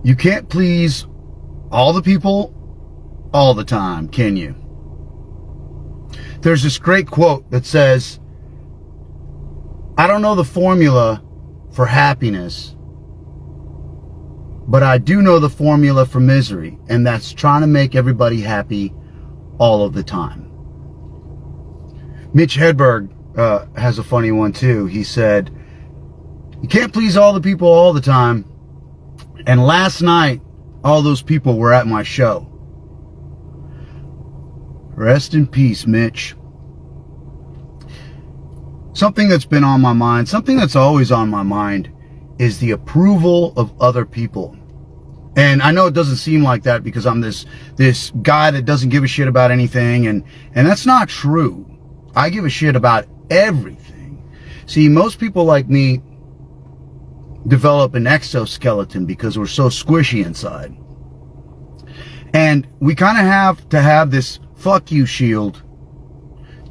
You can't please all the people all the time, can you? There's this great quote that says, I don't know the formula for happiness, but I do know the formula for misery, and that's trying to make everybody happy all of the time. Mitch Hedberg has a funny one too. He said, you can't please all the people all the time, and last night all those people were at my show. Rest in peace, Mitch. Something that's been on my mind, something that's always on my mind, is the approval of other people. And I know it doesn't seem like that because I'm this guy that doesn't give a shit about anything, and that's not true. I give a shit about everything. See, most people like me develop an exoskeleton because we're so squishy inside. And we kind of have to have this fuck you shield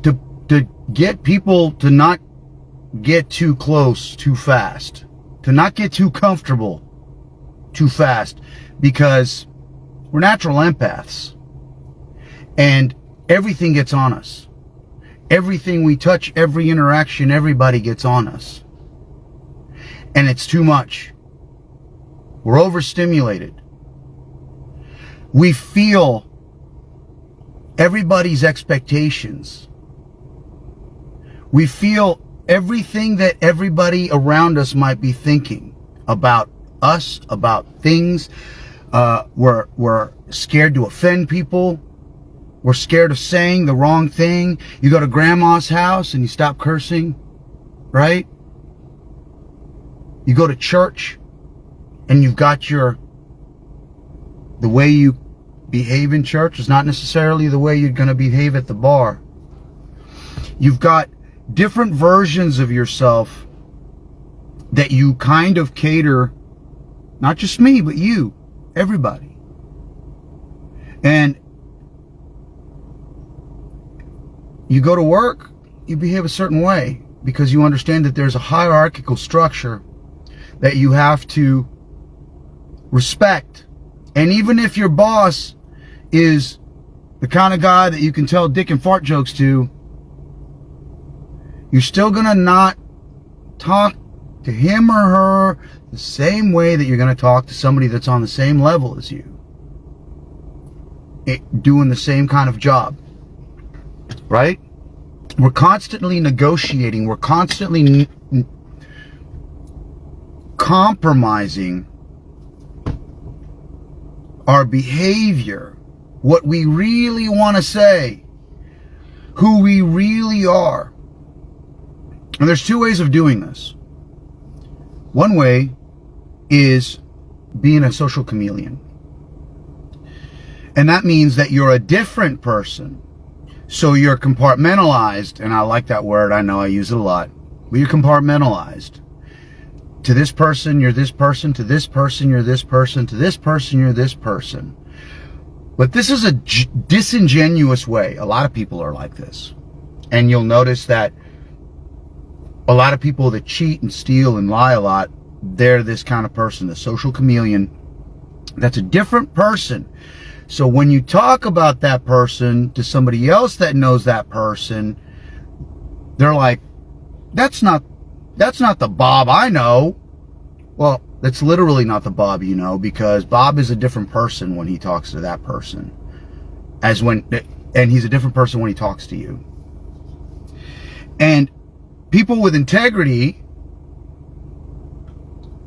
to get people to not get too close too fast, to not get too comfortable too fast, because we're natural empaths and everything gets on us. Everything we touch, every interaction, everybody gets on us. And it's too much. We're overstimulated. We feel everybody's expectations. We feel everything that everybody around us might be thinking about us, about things. We're scared to offend people. We're scared of saying the wrong thing. You go to grandma's house and you stop cursing, right? You go to church and you've got the way you behave in church is not necessarily the way you're going to behave at the bar. You've got different versions of yourself that you kind of cater, not just me, but you, everybody. And you go to work, you behave a certain way because you understand that there's a hierarchical structure that you have to respect. And even if your boss is the kind of guy that you can tell dick and fart jokes to, you're still gonna not talk to him or her the same way that you're gonna talk to somebody that's on the same level as you, doing the same kind of job, right? We're constantly negotiating. We're constantly compromising our behavior, what we really want to say, who we really are. And there's two ways of doing this. One way is being a social chameleon. And that means that you're a different person. So you're compartmentalized, and I like that word, I know I use it a lot, but you're compartmentalized. To this person, you're this person. To this person, you're this person. To this person, you're this person. But this is a disingenuous way. A lot of people are like this. And you'll notice that a lot of people that cheat and steal and lie a lot, they're this kind of person, the social chameleon. That's a different person. So when you talk about that person to somebody else that knows that person, they're like, that's not the Bob I know. Well, that's literally not the Bob you know, because Bob is a different person when he talks to that person, and he's a different person when he talks to you. And people with integrity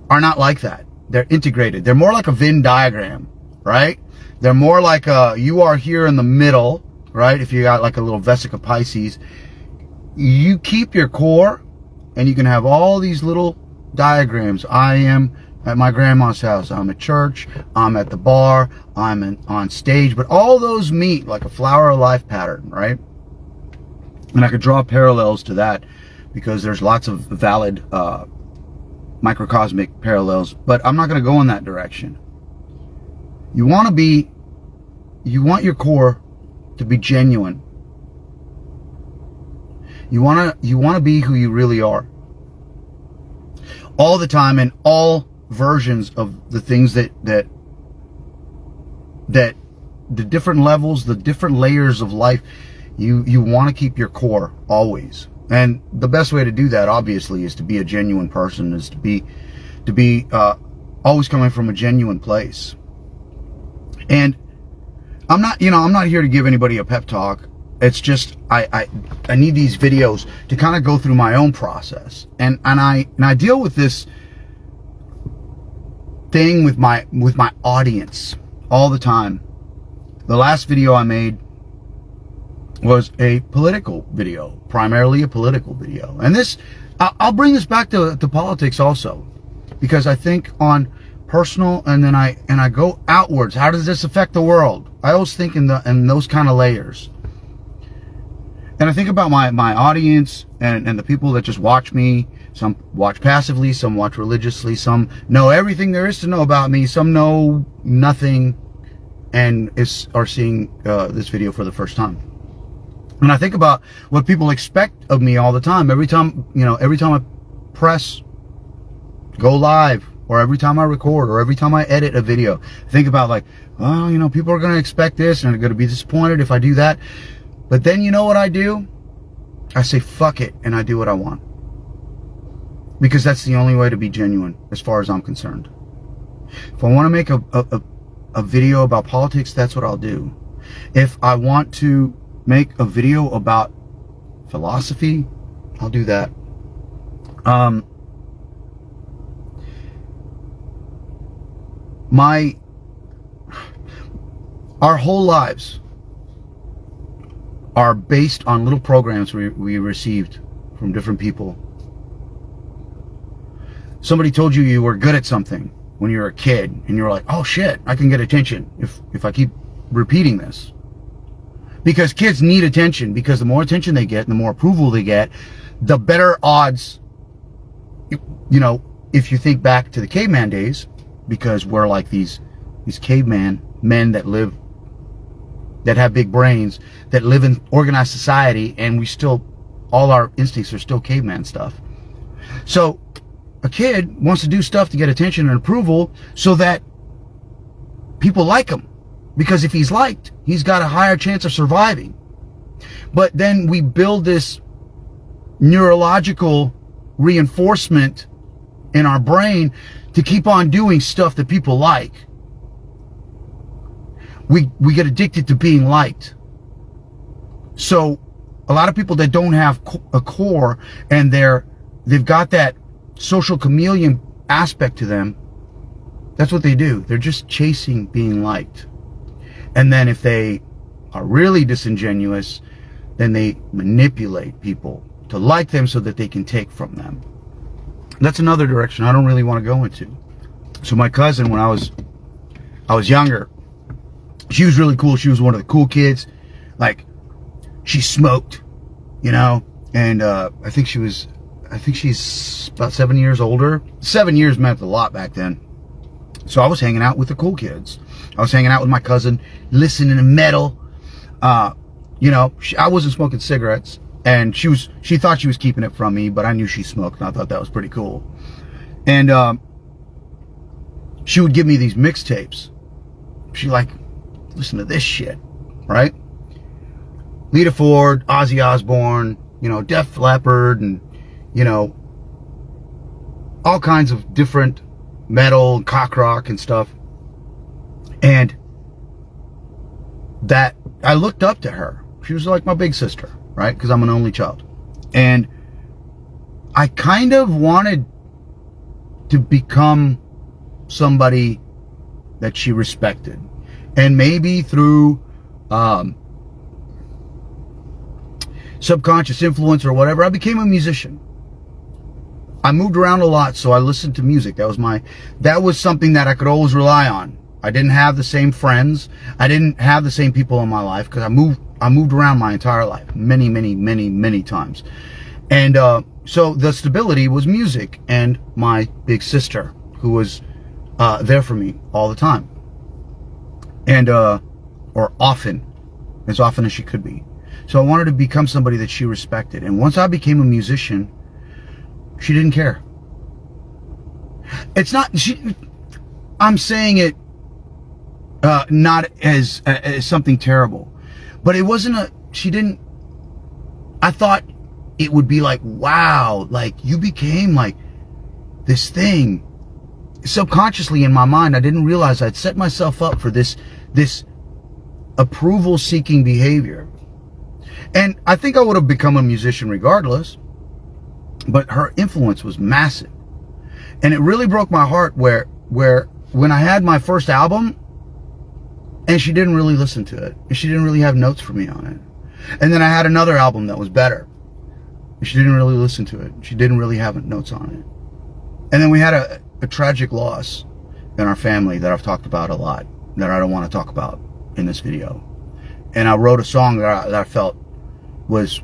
are not like that. They're integrated. They're more like a Venn diagram, right? They're more like you are here in the middle, right? If you got like a little vesica Pisces, you keep your core, and you can have all these little diagrams. I am at my grandma's house. I'm at church. I'm at the bar. I'm on stage. But all those meet like a flower of life pattern, right? And I could draw parallels to that because there's lots of valid microcosmic parallels. But I'm not going to go in that direction. You want your core to be genuine. You want to be who you really are. All the time and all versions of the things that the different levels, the different layers of life. You want to keep your core always. And the best way to do that, obviously, is to be a genuine person, is to be always coming from a genuine place. And I'm not here to give anybody a pep talk. It's just I need these videos to kind of go through my own process. And I deal with this thing with my audience all the time. The last video I made was a political video, primarily a political video. And this, I'll bring this back to politics also, because I think on personal, and then I go outwards. How does this affect the world? I always think in those kind of layers. And I think about my audience and the people that just watch me. Some watch passively, some watch religiously, some know everything there is to know about me, some know nothing and are seeing this video for the first time. And I think about what people expect of me all the time. Every time I press go live, or every time I record, or every time I edit a video, think about like, oh, people are going to expect this and they're going to be disappointed if I do that. But then you know what I do? I say, fuck it, and I do what I want. Because that's the only way to be genuine, as far as I'm concerned. If I want to make a video about politics, that's what I'll do. If I want to make a video about philosophy, I'll do that. Our whole lives are based on little programs we received from different people. Somebody told you you were good at something when you were a kid, and you were like, oh shit, I can get attention if I keep repeating this. Because kids need attention, because the more attention they get, the more approval they get, the better odds, if you think back to the caveman days, because we're like these caveman men that have big brains, that live in organized society, and all our instincts are still caveman stuff. So a kid wants to do stuff to get attention and approval so that people like him. Because if he's liked, he's got a higher chance of surviving. But then we build this neurological reinforcement in our brain to keep on doing stuff that people like. We get addicted to being liked. So a lot of people that don't have a core, and they've got that social chameleon aspect to them, that's what they do. They're just chasing being liked. And then if they are really disingenuous, then they manipulate people to like them so that they can take from them. That's another direction I don't really want to go into. So my cousin, when I was younger, she was really cool. She was one of the cool kids. Like, she smoked, and I think she's about 7 years older. 7 years meant a lot back then. So I was hanging out with the cool kids. I was hanging out with my cousin, listening to metal. I wasn't smoking cigarettes, and she thought she was keeping it from me, but I knew she smoked, and I thought that was pretty cool. And she would give me these mixtapes. She listen to this shit, right? Lita Ford, Ozzy Osbourne, Def Leppard, and all kinds of different metal and cock rock and stuff. And that, I looked up to her. She was like my big sister, right? Because I'm an only child. And I kind of wanted to become somebody that she respected. And maybe through subconscious influence or whatever, I became a musician. I moved around a lot, so I listened to music. That was something that I could always rely on. I didn't have the same friends. I didn't have the same people in my life, because I moved around my entire life many, many, many, many times. And so the stability was music and my big sister, who was there for me all the time. And or often as she could be. So I wanted to become somebody that she respected. And once I became a musician, she didn't care. It's not, I'm saying it not as something terrible, but it wasn't I thought it would be like, wow, like you became like this thing. Subconsciously in my mind, I didn't realize I'd set myself up for this approval seeking behavior. And I think I would have become a musician regardless, but her influence was massive. And it really broke my heart where when I had my first album and she didn't really listen to it, and she didn't really have notes for me on it. And then I had another album that was better, and she didn't really listen to it. She didn't really have notes on it. And then we had a tragic loss in our family that I've talked about a lot, that I don't want to talk about in this video. And I wrote a song that I felt was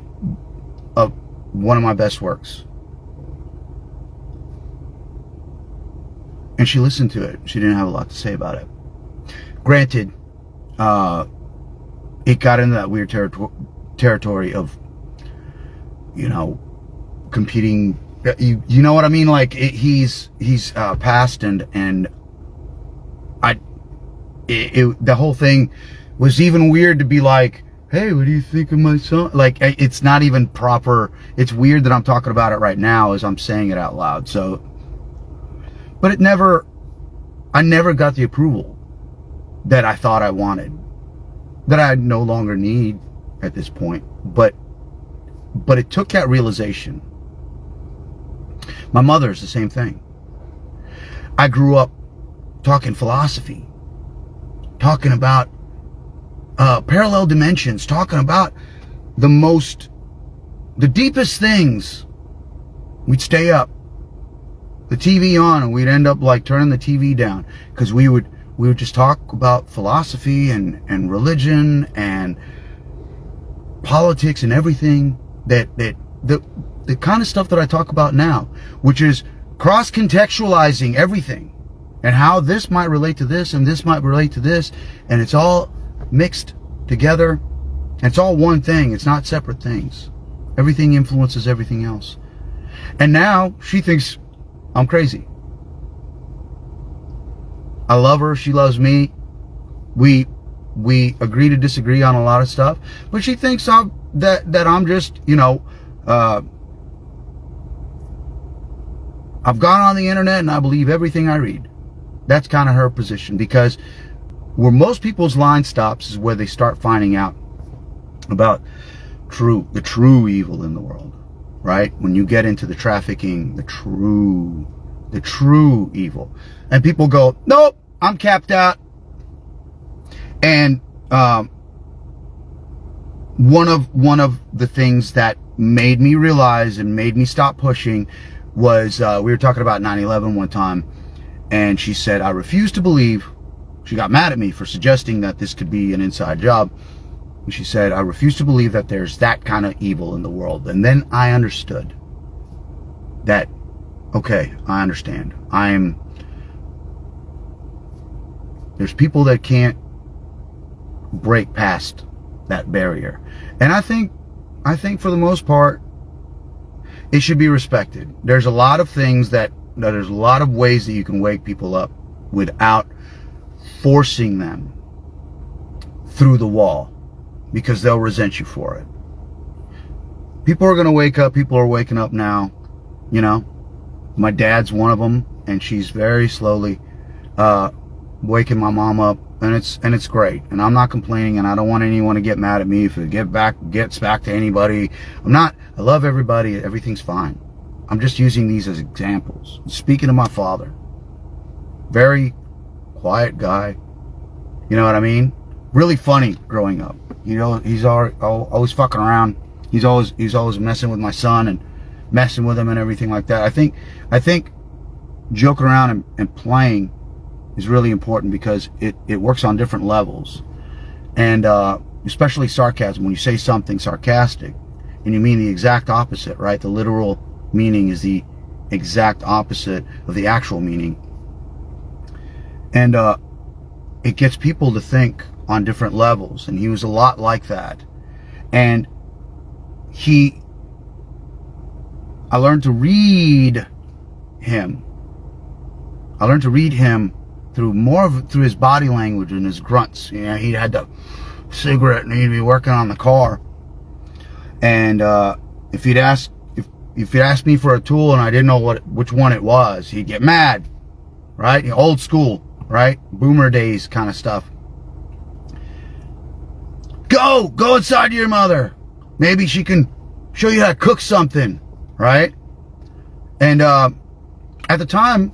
one of my best works. And she listened to it. She didn't have a lot to say about it. Granted, it got into that weird territory of, you know, competing. You know what I mean? Like he's passed, and the whole thing was even weird to be like, hey, what do you think of my song? Like, it's not even proper. It's weird that I'm talking about it right now as I'm saying it out loud. So, but I never got the approval that I thought I wanted, that I no longer need at this point. But it took that realization. My mother's the same thing. I grew up talking philosophy, talking about parallel dimensions, talking about the deepest things. We'd stay up, the TV on, and we'd end up like turning the TV down because we would just talk about philosophy and religion and politics and everything the kind of stuff that I talk about now, which is cross-contextualizing everything and how this might relate to this and this might relate to this, and it's all mixed together, and it's all one thing. It's not separate things. Everything influences everything else. And now she thinks I'm crazy. I love her. She loves me. We agree to disagree on a lot of stuff, but she thinks that I'm just, you know, I've gone on the internet and I believe everything I read. That's kind of her position, because where most people's line stops is where they start finding out about the true evil in the world, right? When you get into the trafficking, the true evil, and people go, nope, I'm capped out. And one of the things that made me realize and made me stop pushing was we were talking about 9/11 one time, and she said, I refuse to believe. She got mad at me for suggesting that this could be an inside job. And she said, I refuse to believe that there's that kind of evil in the world. And then I understood that, okay, I understand. There's people that can't break past that barrier. And I think for the most part, it should be respected. There's a lot of things there's a lot of ways that you can wake people up without forcing them through the wall, because they'll resent you for it. People are going to wake up. People are waking up now. You know, my dad's one of them, and she's very slowly waking my mom up, and it's great. And I'm not complaining, and I don't want anyone to get mad at me if it gets back to anybody. I love everybody. Everything's fine. I'm just using these as examples. Speaking of my father, very quiet guy. You know what I mean? Really funny growing up. You know, he's always fucking around. He's always messing with my son and messing with him and everything like that. I think joking around and playing is really important, because it works on different levels. And especially sarcasm. When you say something sarcastic and you mean the exact opposite, right? The literal meaning is the exact opposite of the actual meaning. And it gets people to think on different levels. And he was a lot like that. And I learned to read him I learned to read him through his body language and his grunts. You know, he had the cigarette and he'd be working on the car. And if he'd ask me for a tool and I didn't know which one it was, he'd get mad, right? You know, old school, right? Boomer days kind of stuff. Go inside to your mother. Maybe she can show you how to cook something, right? And at the time,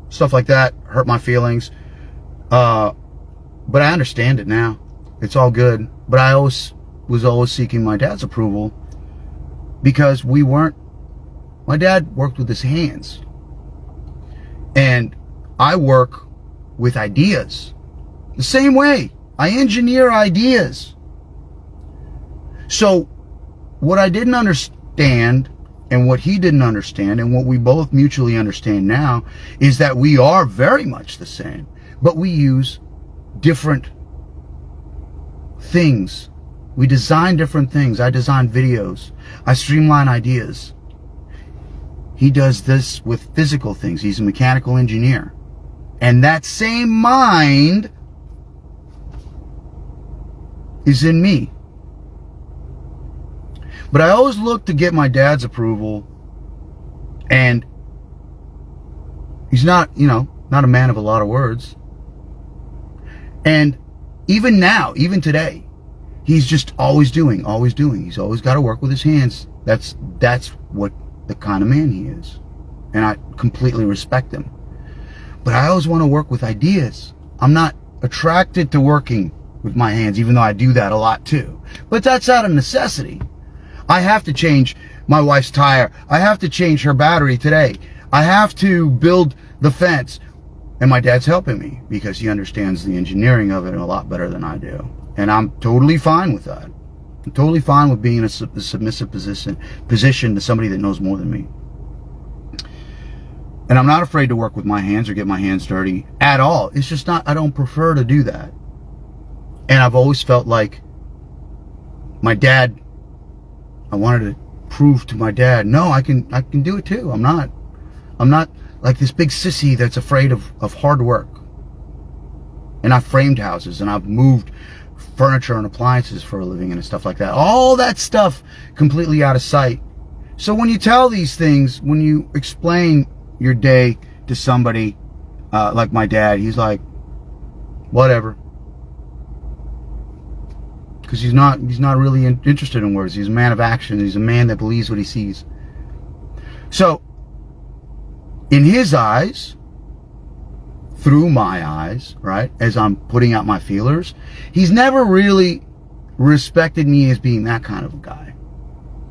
stuff like that hurt my feelings. But I understand it now. It's all good. But I was always seeking my dad's approval because my dad worked with his hands. And I work with ideas. The same way. I engineer ideas. So what I didn't understand and what he didn't understand and what we both mutually understand now is that we are very much the same, but we use different things. We design different things. I design videos. I streamline ideas. He does this with physical things. He's a mechanical engineer. And that same mind is in me. But I always look to get my dad's approval, and he's not, not a man of a lot of words. And even now, even today, he's just always doing. He's always got to work with his hands. That's what the kind of man he is. And I completely respect him. But I always want to work with ideas. I'm not attracted to working with my hands, even though I do that a lot too. But that's out of necessity. I have to change my wife's tire. I have to change her battery today. I have to build the fence. And my dad's helping me because he understands the engineering of it a lot better than I do. And I'm totally fine with that. I'm totally fine with being in a submissive position to somebody that knows more than me. And I'm not afraid to work with my hands or get my hands dirty at all. It's just not, I don't prefer to do that. And I've always felt like my dad, I wanted to prove to my dad, no, I can do it too. I'm not like this big sissy that's afraid of hard work. And I've framed houses and I've moved furniture and appliances for a living and stuff like that. All that stuff completely out of sight. So when you tell these things, when you explain your day to somebody like my dad, he's like, whatever. Because he's not really interested in words. He's a man of action. He's a man that believes what he sees. So, in his eyes, through my eyes, right, as I'm putting out my feelers, he's never really respected me as being that kind of a guy,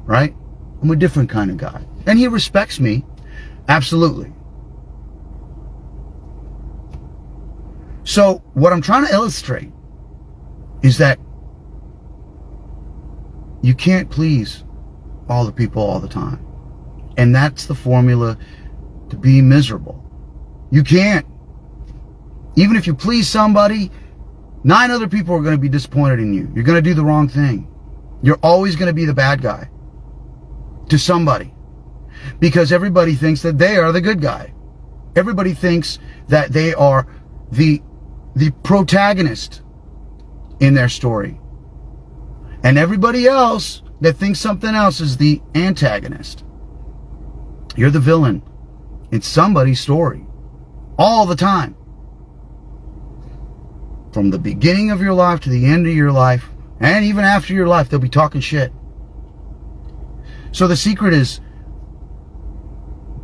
right? I'm a different kind of guy. And he respects me, absolutely. So, what I'm trying to illustrate is that you can't please all the people all the time. And that's the formula to be miserable. You can't. Even if you please somebody, 9 other people are going to be disappointed in you. You're going to do the wrong thing. You're always going to be the bad guy to somebody. Because everybody thinks that they are the good guy. Everybody thinks that they are the protagonist in their story. And everybody else that thinks something else is the antagonist. You're the villain in somebody's story. All the time. From the beginning of your life to the end of your life. And even after your life, they'll be talking shit. So the secret is,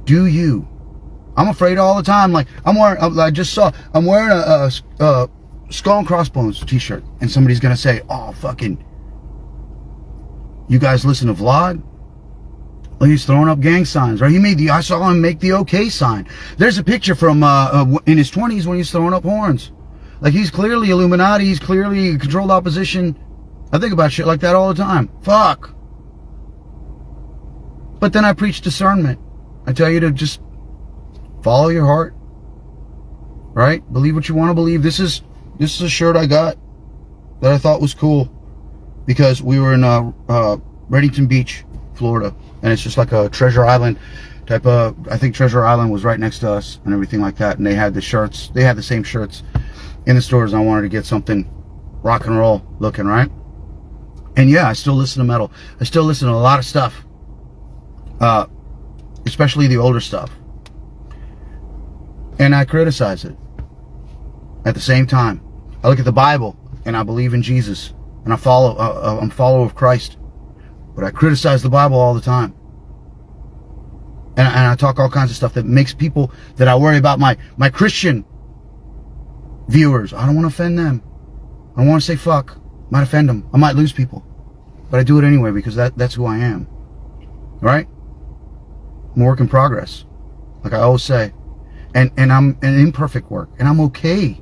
do you. I'm afraid all the time. Like, I'm wearing a Skull and Crossbones t-shirt. And somebody's going to say, oh, fucking, you guys listen to Vlad? Well, he's throwing up gang signs. Or I saw him make the OK sign. There's a picture from in his 20s when he's throwing up horns. Like, he's clearly Illuminati. He's clearly controlled opposition. I think about shit like that all the time. Fuck. But then I preach discernment. I tell you to just follow your heart. Right? Believe what you want to believe. This is a shirt I got that I thought was cool. Because we were in Reddington Beach, Florida, and it's just like a Treasure Island I think Treasure Island was right next to us and everything like that. And they had the shirts. They had the same shirts in the stores. And I wanted to get something rock and roll looking, right? And yeah, I still listen to metal. I still listen to a lot of stuff. Especially the older stuff. And I criticize it. At the same time, I look at the Bible and I believe in Jesus. And I'm a follower of Christ. But I criticize the Bible all the time. And I talk all kinds of stuff that makes people, that I worry about my Christian viewers. I don't want to offend them. I don't want to say fuck. Might offend them. I might lose people. But I do it anyway because that's who I am. Right? I'm a work in progress. Like I always say. And I'm an imperfect work. And I'm okay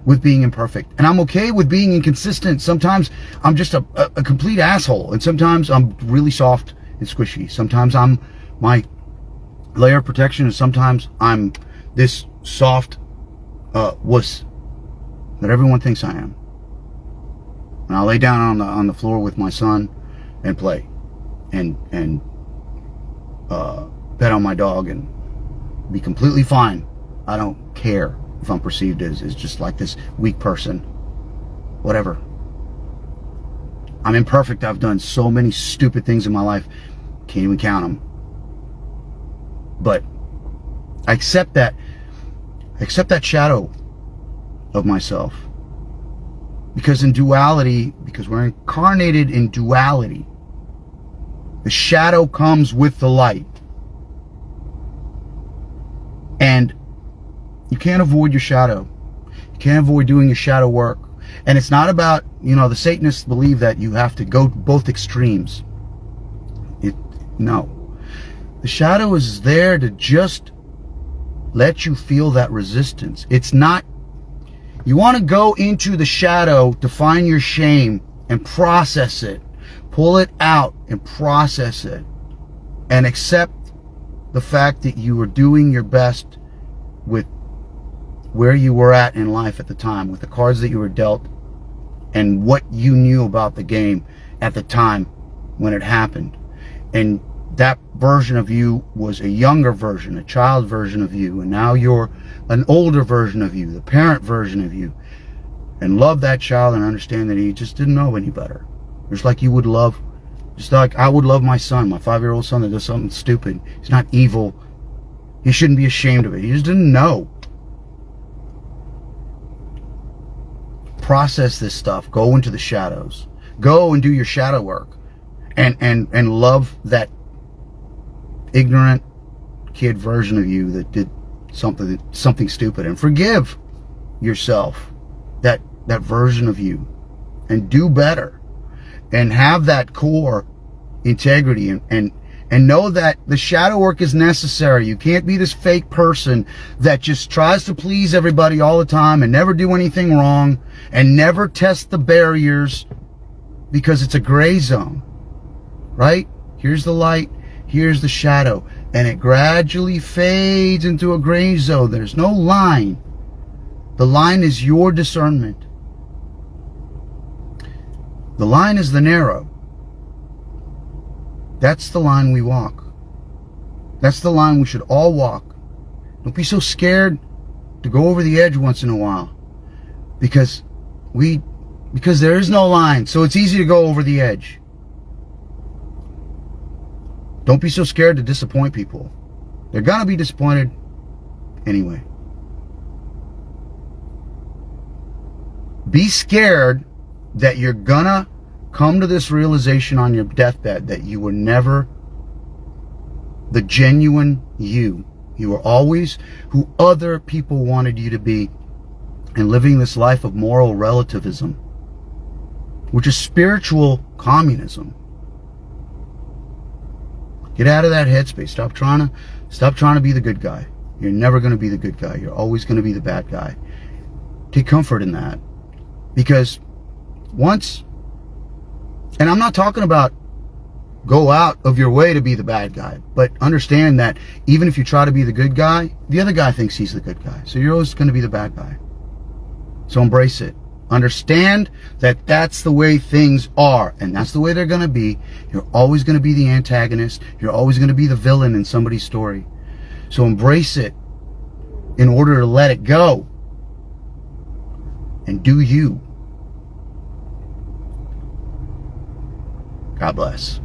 with being imperfect. And I'm okay with being inconsistent. Sometimes I'm just a complete asshole. And sometimes I'm really soft and squishy. Sometimes I'm my layer of protection, and sometimes I'm this soft wuss that everyone thinks I am. And I'll lay down on the floor with my son and play and pet on my dog and be completely fine. I don't care if I'm perceived as just like this weak person. Whatever. I'm imperfect. I've done so many stupid things in my life. Can't even count them. But I accept that shadow of myself. Because in duality, because we're incarnated in duality, the shadow comes with the light. And you can't avoid your shadow. You can't avoid doing your shadow work. And it's not about, the Satanists believe that you have to go both extremes. No. The shadow is there to just let you feel that resistance. It's not, you want to go into the shadow to find your shame and process it. Pull it out and process it. And accept the fact that you were doing your best with where you were at in life at the time, with the cards that you were dealt, and what you knew about the game at the time when it happened. And that version of you was a younger version, a child version of you, and now you're an older version of you, the parent version of you. And love that child and understand that he just didn't know any better. Just like I would love my son, my 5-year-old son that does something stupid. He's not evil. He shouldn't be ashamed of it. He just didn't know. Process this stuff. Go into the shadows. Go and do your shadow work. And love that ignorant kid version of you that did something stupid, and forgive yourself that version of you, and do better, and have that core integrity, and know that the shadow work is necessary. You can't be this fake person that just tries to please everybody all the time and never do anything wrong and never test the barriers, because it's a gray zone, right? Here's the light, here's the shadow, and it gradually fades into a gray zone. There's no line. The line is your discernment. The line is the narrow. That's the line we walk. That's the line we should all walk. Don't be so scared to go over the edge once in a while, because there is no line, so it's easy to go over the edge. Don't be so scared to disappoint people. They're gonna be disappointed anyway. Be scared that you're gonna come to this realization on your deathbed that you were never the genuine you. You were always who other people wanted you to be, and living this life of moral relativism, which is spiritual communism. Get out of that headspace. Stop trying to be the good guy. You're never going to be the good guy. You're always going to be the bad guy. Take comfort in that. Because once, and I'm not talking about go out of your way to be the bad guy, but understand that even if you try to be the good guy, the other guy thinks he's the good guy. So you're always going to be the bad guy. So embrace it. Understand that that's the way things are, and that's the way they're going to be. You're always going to be the antagonist. You're always going to be the villain in somebody's story. So embrace it in order to let it go. And do you. God bless.